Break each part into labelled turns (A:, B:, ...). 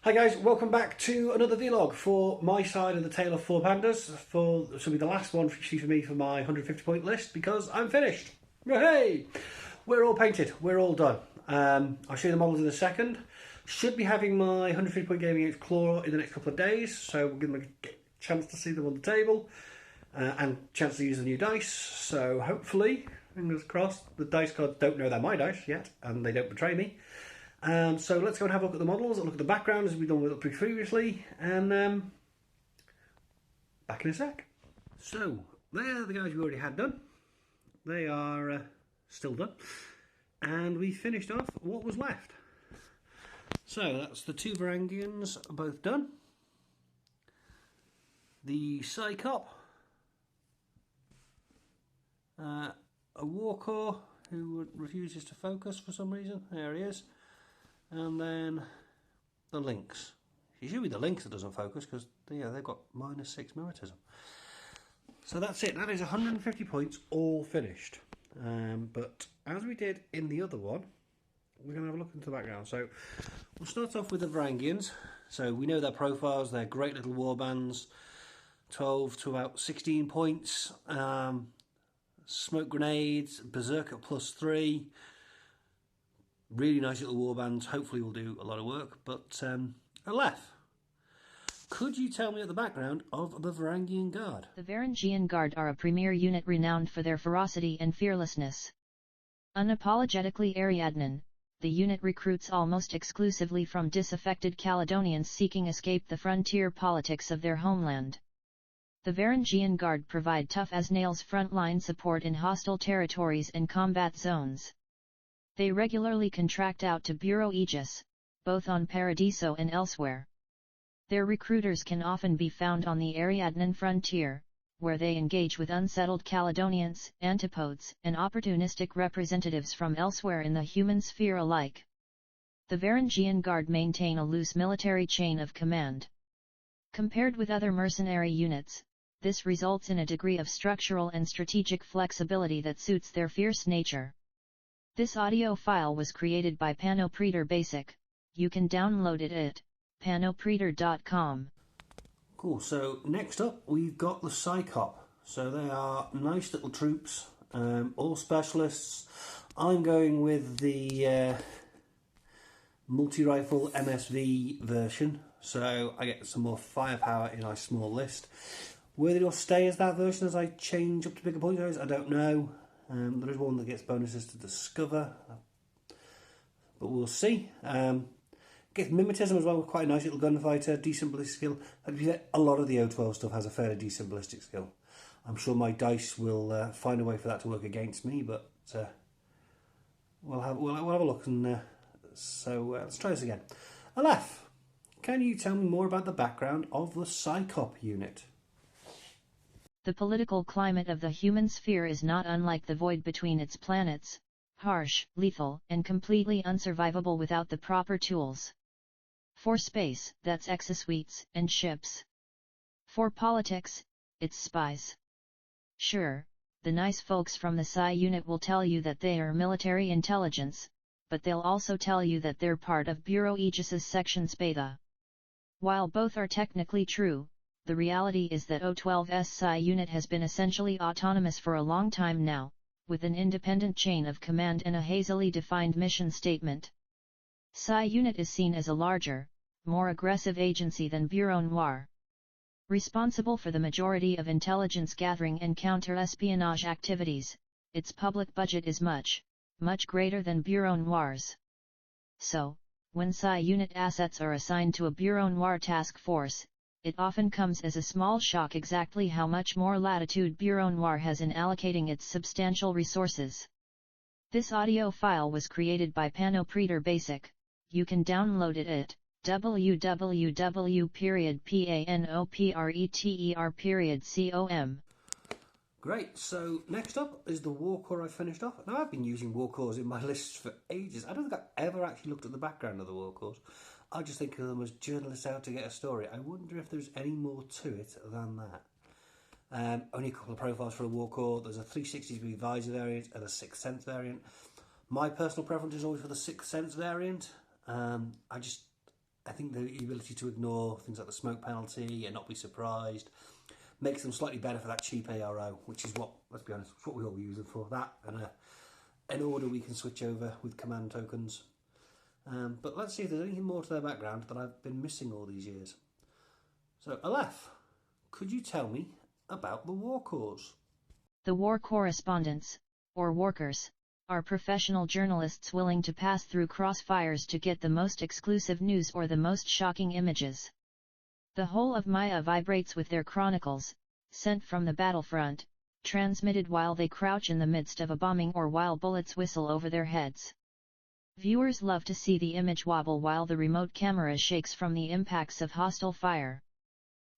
A: Hi guys, welcome back to another vlog for my side of the Tale of Four Pandas. This will be the last one actually for me for my 150 point list because I'm finished. Hey, we're all painted, we're all done. I'll show you the models in a second. Should be having my 150 point game against Claw in the next couple of days, so we'll give them a chance to see them on the table and chance to use the new dice. So hopefully, fingers crossed, the dice cards don't know they're my dice yet and they don't betray me. So let's go and have a look at the models, look at the background as we've done with it previously, and back in a sec. So, there are the guys we already had done. They are still done. And we finished off what was left. So, that's the two Varangians both done. The Psychop. A Warcore who refuses to focus for some reason. There he is. And then the Lynx. It should be the Lynx that doesn't focus because they've got -6 Militism. So that's it. That is 150 points all finished. But as we did in the other one, we're going to have a look into the background. So we'll start off with the Varangians. So we know their profiles. They're great little warbands. 12 to about 16 points. Smoke grenades. Berserker +3. Really nice little warbands. Hopefully will do a lot of work. But Aleph, could you tell me the background of the Varangian Guard?
B: The Varangian Guard are a premier unit renowned for their ferocity and fearlessness. Unapologetically Ariadnan, the unit recruits almost exclusively from disaffected Caledonians seeking escape the frontier politics of their homeland. The Varangian Guard provide tough-as-nails frontline support in hostile territories and combat zones. They regularly contract out to Bureau Aegis, both on Paradiso and elsewhere. Their recruiters can often be found on the Ariadnan frontier, where they engage with unsettled Caledonians, antipodes, and opportunistic representatives from elsewhere in the human sphere alike. The Varangian Guard maintain a loose military chain of command. Compared with other mercenary units, this results in a degree of structural and strategic flexibility that suits their fierce nature. This audio file was created by Panopreter Basic. You can download it at panopreter.com.
A: Cool, so next up we've got the Psychop. So they are nice little troops, all specialists. I'm going with the multi-rifle MSV version, so I get some more firepower in my small list. Whether it'll stay as that version as I change up to bigger point size, I don't know. There is one that gets bonuses to discover, but we'll see. Gets mimetism as well, quite a nice little gunfighter, decent ballistic skill. A lot of the O12 stuff has a fairly decent ballistic skill. I'm sure my dice will find a way for that to work against me, but we'll have a look. And so let's try this again. Aleph, can you tell me more about the background of the Psychop unit?
B: The political climate of the human sphere is not unlike the void between its planets, harsh, lethal, and completely unsurvivable without the proper tools. For space, that's exosuites and ships. For politics, it's spies. Sure, the nice folks from the Psi unit will tell you that they are military intelligence, but they'll also tell you that they're part of Bureau Aegis's Section Spada. While both are technically true, the reality is that O12's Psi unit has been essentially autonomous for a long time now, with an independent chain of command and a hazily defined mission statement. Psi unit is seen as a larger, more aggressive agency than Bureau Noir. Responsible for the majority of intelligence gathering and counter-espionage activities, its public budget is much, much greater than Bureau Noir's. So, when Psi unit assets are assigned to a Bureau Noir task force, it often comes as a small shock exactly how much more latitude Bureau Noir has in allocating its substantial resources. This audio file was created by Panopreter Basic. You can download it at www.panopreter.com.
A: Great, so next up is the Warcore I finished off. Now I've been using Warcores in my lists for ages. I don't think I've ever actually looked at the background of the Warcores. I just think of them as journalists out to get a story. I wonder if there's any more to it than that. Only a couple of profiles for a Warcore. There's a 360-degree visor variant and a Sixth Sense variant. My personal preference is always for the Sixth Sense variant. I just I think the ability to ignore things like the smoke penalty and not be surprised makes them slightly better for that cheap ARO, which is what, let's be honest, what we all use them for. That and an order we can switch over with command tokens. But let's see if there's anything more to their background that I've been missing all these years. So, Aleph, could you tell me about the War Corps?
B: The war correspondents, or workers, are professional journalists willing to pass through crossfires to get the most exclusive news or the most shocking images. The whole of Maya vibrates with their chronicles, sent from the battlefront, transmitted while they crouch in the midst of a bombing or while bullets whistle over their heads. Viewers love to see the image wobble while the remote camera shakes from the impacts of hostile fire.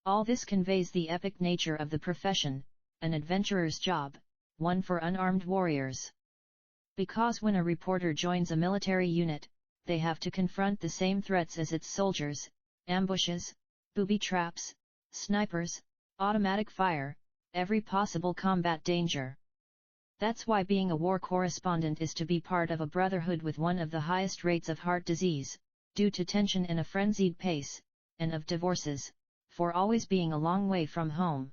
B: All this conveys the epic nature of the profession, an adventurer's job, one for unarmed warriors. Because when a reporter joins a military unit, they have to confront the same threats as its soldiers: ambushes, booby traps, snipers, automatic fire, every possible combat danger. That's why being a war correspondent is to be part of a brotherhood with one of the highest rates of heart disease, due to tension and a frenzied pace, and of divorces, for always being a long way from home.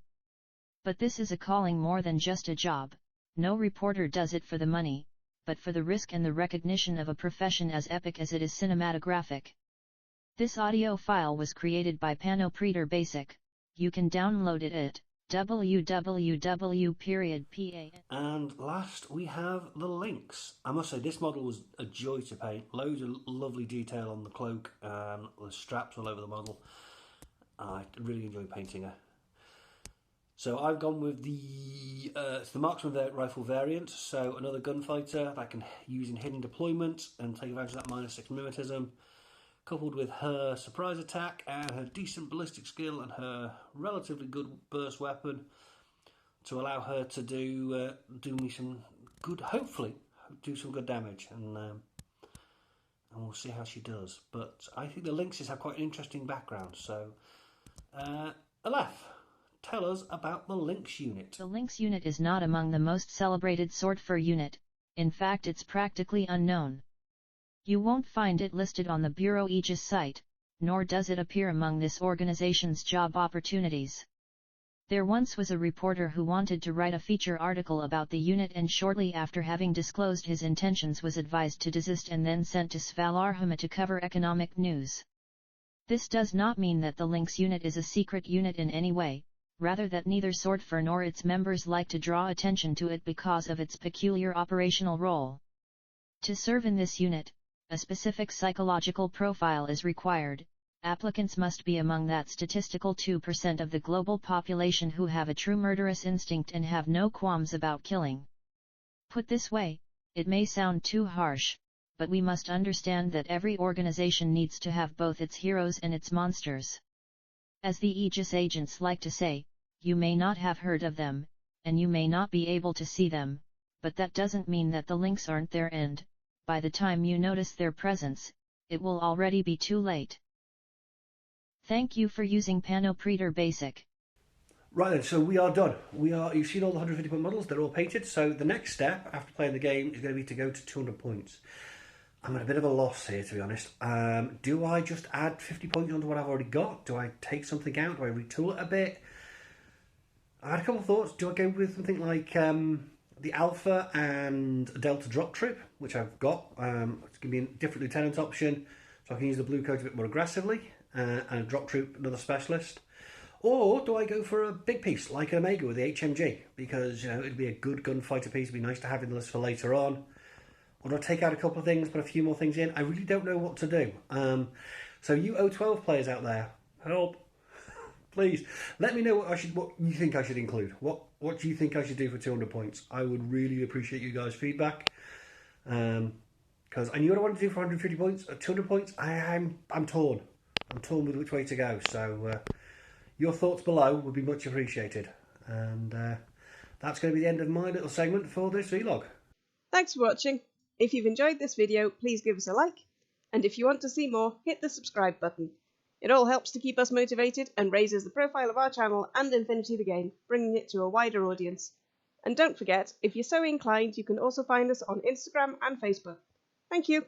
B: But this is a calling more than just a job. No reporter does it for the money, but for the risk and the recognition of a profession as epic as it is cinematographic. This audio file was created by Panda Basic. You can download it at www.pan.
A: And last we have the links. I must say this model was a joy to paint. Loads of lovely detail on the cloak and the straps all over the model. I really enjoy painting her. So I've gone with the marksman rifle variant, so another gunfighter that I can use in hidden deployment and take advantage of that -6 mimetism, coupled with her surprise attack and her decent ballistic skill and her relatively good burst weapon to allow her to do me some good, hopefully do some good damage, and we'll see how she does. But I think the Lynxes have quite an interesting background. So Aleph, tell us about the Lynx unit.
B: The Lynx unit is not among the most celebrated swordfur unit. In fact, it's practically unknown. You won't find it listed on the Bureau Aegis site, nor does it appear among this organization's job opportunities. There once was a reporter who wanted to write a feature article about the unit, and shortly after having disclosed his intentions was advised to desist and then sent to Svalarhama to cover economic news. This does not mean that the Lynx unit is a secret unit in any way, rather that neither swordfur nor its members like to draw attention to it because of its peculiar operational role. To serve in this unit, a specific psychological profile is required. Applicants must be among that statistical 2% of the global population who have a true murderous instinct and have no qualms about killing. Put this way, it may sound too harsh, but we must understand that every organization needs to have both its heroes and its monsters. As the Aegis agents like to say, you may not have heard of them, and you may not be able to see them, but that doesn't mean that the Lynx aren't there, and by the time you notice their presence, it will already be too late. Thank you for using Panda Basic.
A: Right then, so we are done. You've seen all the 150 point models, they're all painted, so the next step after playing the game is going to be to go to 200 points. I'm at a bit of a loss here, to be honest. Do I just add 50 points onto what I've already got? Do I take something out? Do I retool it a bit? I had a couple of thoughts. Do I go with something like the Alpha and Delta drop troop, which I've got? It's going to be a different lieutenant option, so I can use the blue coat a bit more aggressively, and a drop troop, another specialist. Or do I go for a big piece, like an Omega with the HMG? Because, it'd be a good gunfighter piece, it'd be nice to have in the list for later on. Or do I take out a couple of things, put a few more things in? I really don't know what to do. So you O12 players out there, help. Please, let me know what you think I should include. What do you think I should do for 200 points? I would really appreciate you guys' feedback. Because I knew what I wanted to do for 150 points. At 200 points, I'm torn. I'm torn with which way to go. So your thoughts below would be much appreciated. And that's going to be the end of my little segment for this vlog.
C: Thanks for watching. If you've enjoyed this video, please give us a like. And if you want to see more, hit the subscribe button. It all helps to keep us motivated and raises the profile of our channel and Infinity the game, bringing it to a wider audience. And don't forget, if you're so inclined, you can also find us on Instagram and Facebook. Thank you.